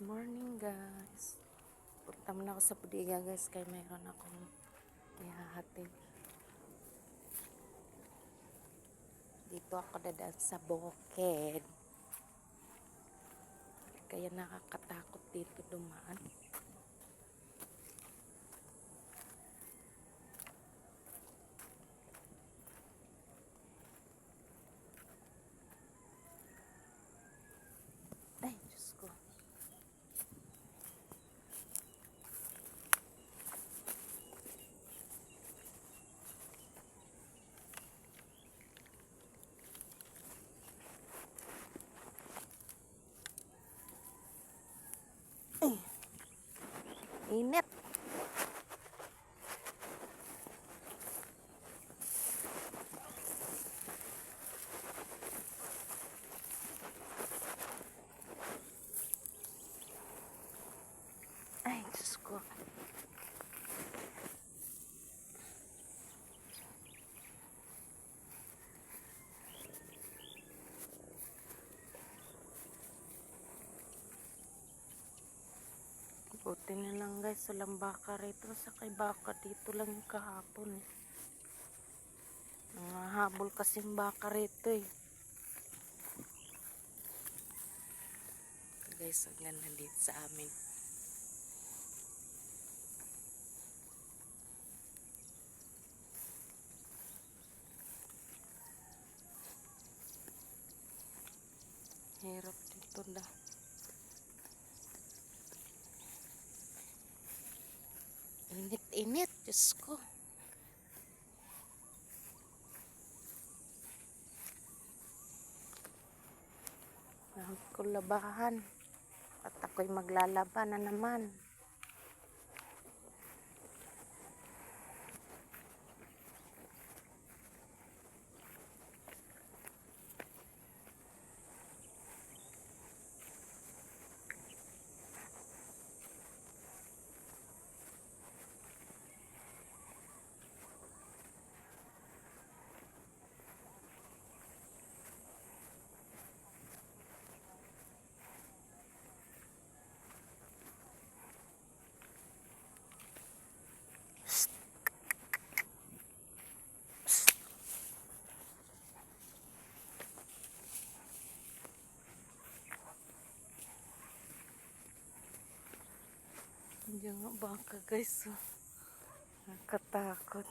Morning guys. Punta muna ako sa bodega guys kaya mayroon akong ihahatid. Dito ako dadaan sa bukid. Kaya nakakatakot dito dumaan. Ay, Diyos ko. Ay, init. Ay, Diyos ko. Buti na lang guys, walang baka rito. Sakay baka dito lang yung kahapon. Nangahabol kasing baka rito eh. Guys, ang ganda dito sa amin. Hirap dito na. Init-init, Diyos ko. Nahag ko labahan. At ako'y maglalaba na naman. Diyan nga baka guys. Oh. Nakatakot.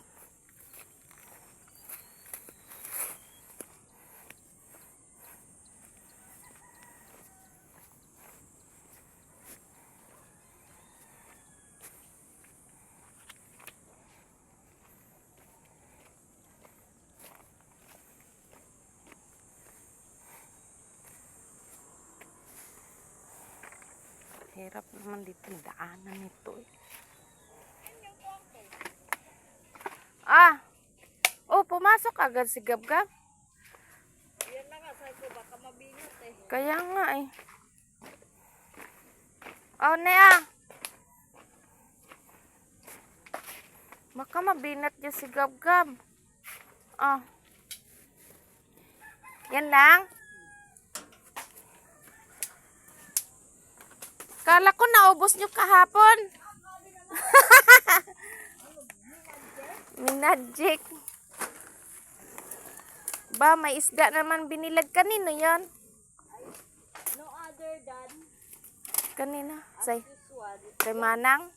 Hirap naman dito daanan nito eh. Ah! Oh, pumasok agad si Gab-Gab. Yan na nga, sabi ko baka mabinat eh. Kaya nga eh. Oh, Nea! Baka mabinat niya si Gab-Gab. Oh. Yan lang. Kala ko naubos niyo kahapon. Minadjik. Ba, may isda naman binilag kanino yan? No other than Kanina. Say, this one. kay Manang.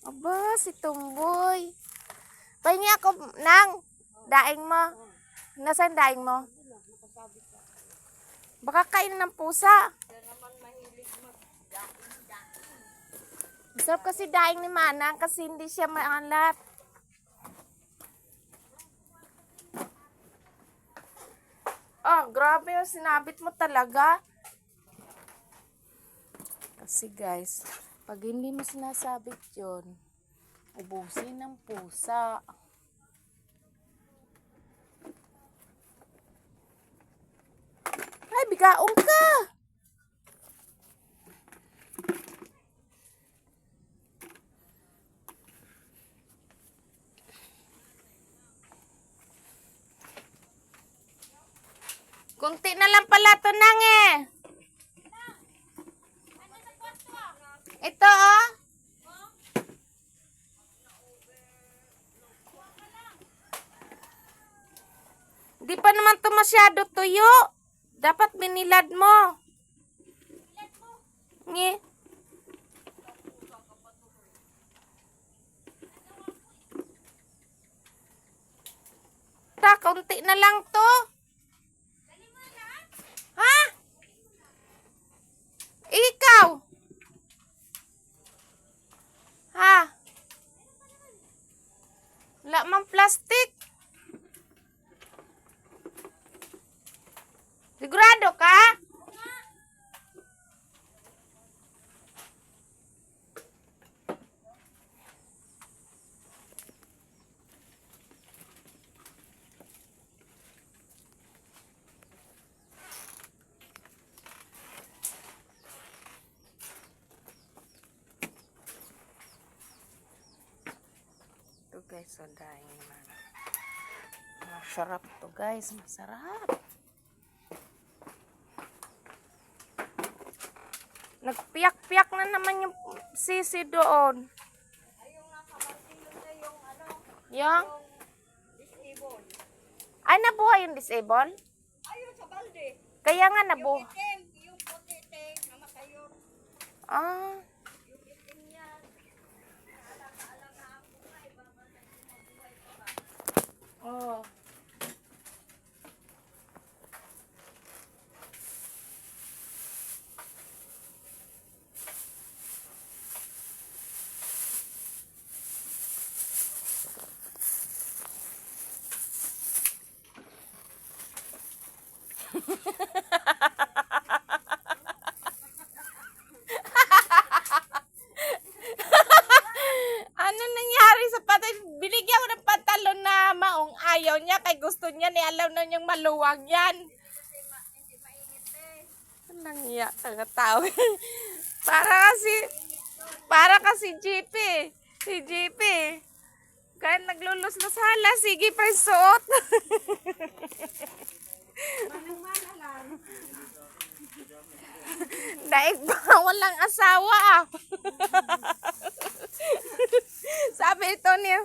Aba, si Tumboy. Pahingi ako, Nang. Daing mo. Nasaan daing mo? Baka kain ng pusa. Siya naman mahilig mag-daing-daing. Masarap kasi daing ni Manang kasi hindi siya maalat. Oh, grabe yung sinabit mo talaga. Kasi guys, pag hindi mo sinasabit yun, ubusin ng pusa. Ay, bigaong ka! Kunti na lang pala to nang eh. Ito oh. Di pa naman to masyado tuyo. Dapat binilad mo. Ngi. Ta, kaunti na lang to. Ha? Ikaw? Ha? Wala mang plastic. Sigurado ka? Ito guys, so dahil naman. Masarap to guys, masarap. Nagpiyak-piyak na naman yung sisi doon. Ayun nga kamartilyo na yung ano, Yung? disable. Ay, nabuhay yung disable? Ayun sa balde. Kaya nga Yung nabuhay. itim, yung putite, namatayot. Ah, Yung itim yan. Alang-alang na ako nga, iba ba na mabuhay pa ba? oh. Ano nangyari sa patay? Binigyan ko ng pantalon na maong ayaw niya kay gusto niya ni alam na niyang maluwag yan. Hindi mainit eh. Anong iya ka tao? para kasi JP. Si JP. Kahit naglulus-lus hala, sige pa suot. Manang-mana lang. Daig ba walang asawa ah. Sabi ito niya,